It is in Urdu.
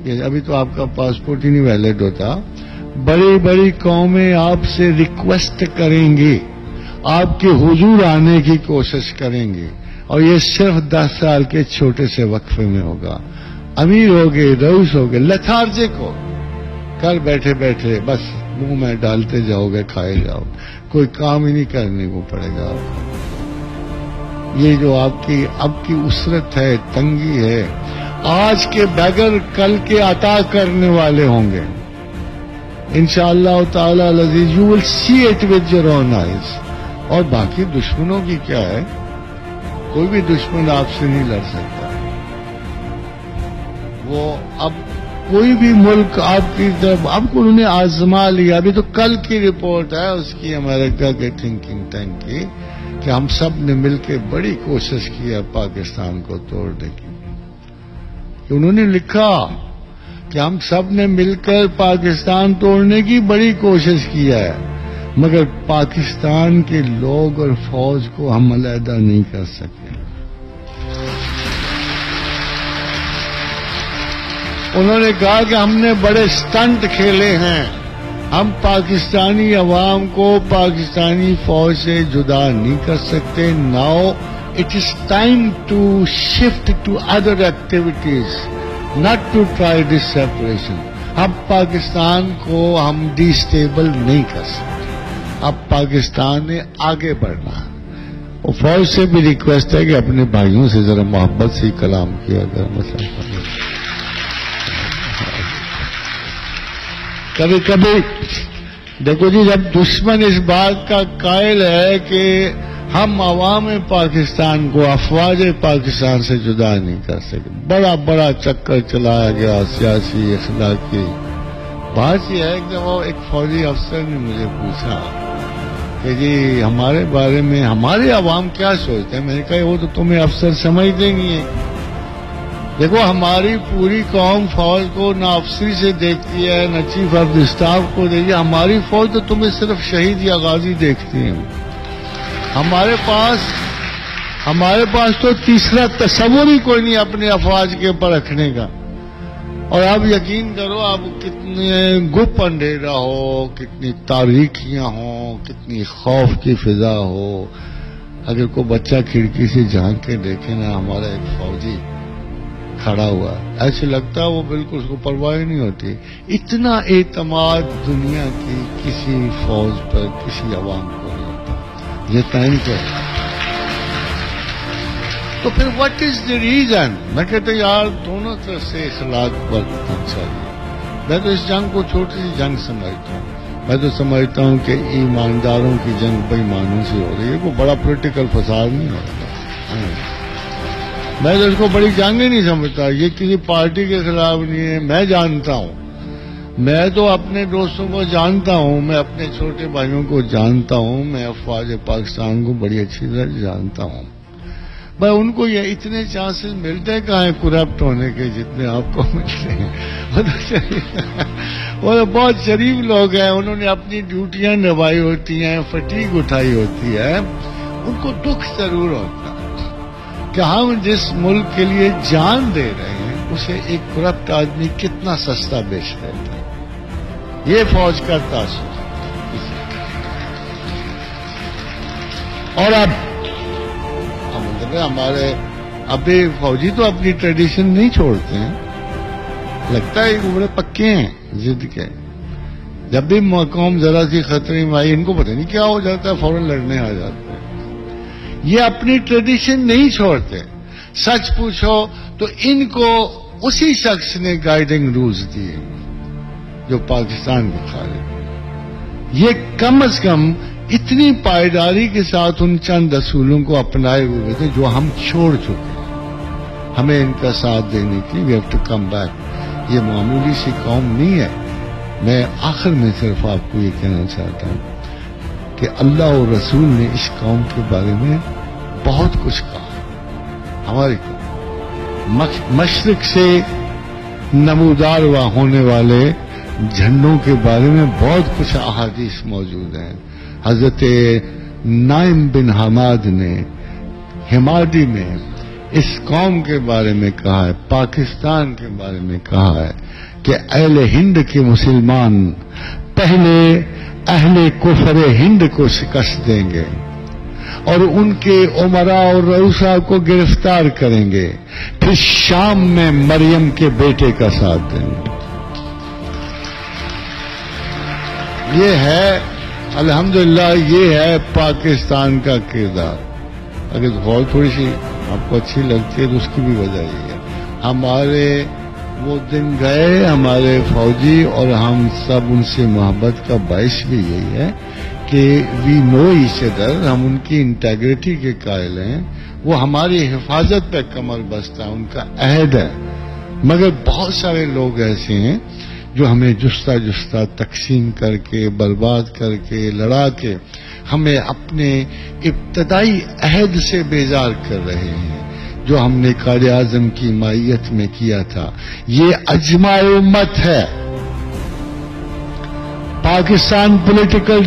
کہ ابھی تو آپ کا پاسپورٹ ہی نہیں ویلڈ ہوتا، بڑی بڑی قومیں آپ سے ریکویسٹ کریں گی، آپ کے حضور آنے کی کوشش کریں گی، اور یہ صرف 10 سال کے چھوٹے سے وقفے میں ہوگا. امیر ہوگے، رئیس ہوگے، لتھارجک ہو، گھر بیٹھے بیٹھے بس منہ میں ڈالتے جاؤ گے، کھائے جاؤ، کوئی کام ہی نہیں کرنے کو پڑے گا آپ کو. یہ جو آپ کی اسرت ہے، تنگی ہے، آج کے بغیر کل کے عطا کرنے والے ہوں گے انشاءاللہ تعالی العزیز. You will see it with your own eyes. اور باقی دشمنوں کی کیا ہے، کوئی بھی دشمن آپ سے نہیں لڑ سکتا. وہ اب کوئی بھی ملک آپ کی طرف، اب انہوں نے آزما لیا. ابھی تو کل کی رپورٹ ہے اس کی، امریکہ کے تھنکنگ ٹینک کی، کہ ہم سب نے مل کے بڑی کوشش کی ہے پاکستان کو توڑنے کی. کہ انہوں نے لکھا کہ ہم سب نے مل کر پاکستان توڑنے کی بڑی کوشش کی ہے، مگر پاکستان کے لوگ اور فوج کو ہم علیحدہ نہیں کر سکے. انہوں نے کہا کہ ہم نے بڑے سٹنٹ کھیلے ہیں، ہم پاکستانی عوام کو پاکستانی فوج سے جدا نہیں کر سکتے. Now it is time to shift to other activities, not to try this separation. اب پاکستان کو ہم ڈی اسٹیبل نہیں کر سکتے، اب پاکستان نے آگے بڑھنا. اور فوج سے بھی ریکویسٹ ہے کہ اپنے بھائیوں سے ذرا محبت سے کلام کیا کریں. کبھی کبھی دیکھو جی، جب دشمن اس بات کا قائل ہے کہ ہم عوام پاکستان کو افواج پاکستان سے جدا نہیں کر سکتے، بڑا بڑا چکر چلایا گیا سیاسی اخلاقی. بات یہ ہے کہ وہ ایک فوجی افسر نے مجھے پوچھا کہ جی ہمارے بارے میں ہمارے عوام کیا سوچتے ہیں. میں نے کہا وہ تو تمہیں افسر سمجھتے نہیں ہیں. دیکھو ہماری پوری قوم فوج کو نہ افسری سے دیکھتی ہے، نہ چیف آف دی اسٹاف کو دیکھتی ہے. ہماری فوج تو تمہیں صرف شہید یا غازی دیکھتی ہے. ہمارے پاس تو تیسرا تصور ہی کوئی نہیں اپنے افواج کے اوپر رکھنے کا. اور آپ یقین کرو، آپ کتنے گپ اندھیرا ہو، کتنی تاریکیاں ہوں، کتنی خوف کی فضا ہو، اگر کوئی بچہ کھڑکی سے جھانک کے دیکھے نا ہمارا ایک فوجی کھڑا ہوا، ایسے لگتا ہے وہ بالکل اس کو پرواہ نہیں ہوتی. اتنا اعتماد دنیا کی کسی فوج پر، کسی عوام کو نہیں ہوتا. یہ ٹائم کیا ہے. تو پھر واٹ از دی ریزن؟ میں کہتا ہوں یار دونوں طرف سے اخلاق برتنا چاہیے. میں تو اس جنگ کو چھوٹی سی جنگ سمجھتا ہوں. میں تو سمجھتا ہوں کہ ایمانداروں کی جنگ بے ایمانوں سے ہو رہی ہے، کوئی بڑا پولیٹیکل فساد نہیں ہوتا. میں تو اس کو بڑی جنگ ہی نہیں سمجھتا. یہ کسی پارٹی کے خلاف نہیں ہے. میں جانتا ہوں، میں تو اپنے دوستوں کو جانتا ہوں، میں اپنے چھوٹے بھائیوں کو جانتا ہوں، میں افواج پاکستان کو بڑی اچھی طرح جانتا ہوں. بھائی ان کو یہ اتنے چانسز ملتے کہاں ہیں کرپٹ ہونے کے جتنے آپ کو ملتے ہیں. وہ تو بہت شریف لوگ ہیں، انہوں نے اپنی ڈیوٹیاں نبھائی ہوتی ہیں، فٹیگ اٹھائی ہوتی ہے. ان کو دکھ ضرور ہوتا ہے کہ ہم جس ملک کے لیے جان دے رہے ہیں اسے ایک کرپٹ آدمی کتنا سستا بیچ دیتا ہے. یہ فوج کا تاثر. اور اب ہمارے ابھی فوجی تو اپنی ٹریڈیشن نہیں چھوڑتے ہیں. لگتا ہے کہ بڑے پکے ہیں ضد کے. جب بھی قوم ذرا سی خطرے میں آئی ان کو پتہ نہیں کیا ہو جاتا ہے، فوراً لڑنے آ جاتے ہیں. یہ اپنی ٹریڈیشن نہیں چھوڑتے. سچ پوچھو تو ان کو اسی شخص نے گائیڈنگ رولز دیے جو پاکستان کے خالق. یہ کم از کم اتنی پائیداری کے ساتھ ان چند اصولوں کو اپنائے ہوئے تھے جو ہم چھوڑ چکے ہیں. ہمیں ان کا ساتھ دینے کے لیے we have to come back. یہ معمولی سی قوم نہیں ہے. میں آخر میں صرف آپ کو یہ کہنا چاہتا ہوں کہ اللہ اور رسول نے اس قوم کے بارے میں بہت کچھ کہا. ہماری قوم مشرق سے نمودار ہونے والے جھنڈوں کے بارے میں بہت کچھ احادیث موجود ہیں. حضرت نائم بن حماد نے حمادی میں اس قوم کے بارے میں کہا ہے، پاکستان کے بارے میں کہا ہے کہ اہل ہند کے مسلمان پہلے اہل کفر ہند کو شکست دیں گے اور ان کے عمراء اور رؤسا کو گرفتار کریں گے، پھر شام میں مریم کے بیٹے کا ساتھ دیں گے۔ یہ ہے الحمدللہ، یہ ہے پاکستان کا کردار۔ اگر غور تھوڑی سی آپ کو اچھی لگتی ہے تو اس کی بھی وجہ یہ ہے، ہمارے وہ دن گئے، ہمارے فوجی اور ہم سب ان سے محبت کا باعث بھی یہی ہے کہ وی نو ایچ ادر، ہم ان کی انٹیگریٹی کے قائل ہیں، وہ ہماری حفاظت پہ کمر بستہ ہے، ان کا عہد ہے۔ مگر بہت سارے لوگ ایسے ہیں جو ہمیں جستا جستا تقسیم کر کے، برباد کر کے، لڑا کے ہمیں اپنے ابتدائی عہد سے بیزار کر رہے ہیں جو ہم نے قائد اعظم کی مائیت میں کیا تھا۔ یہ اجماع امت ہے۔ پاکستان پولیٹیکل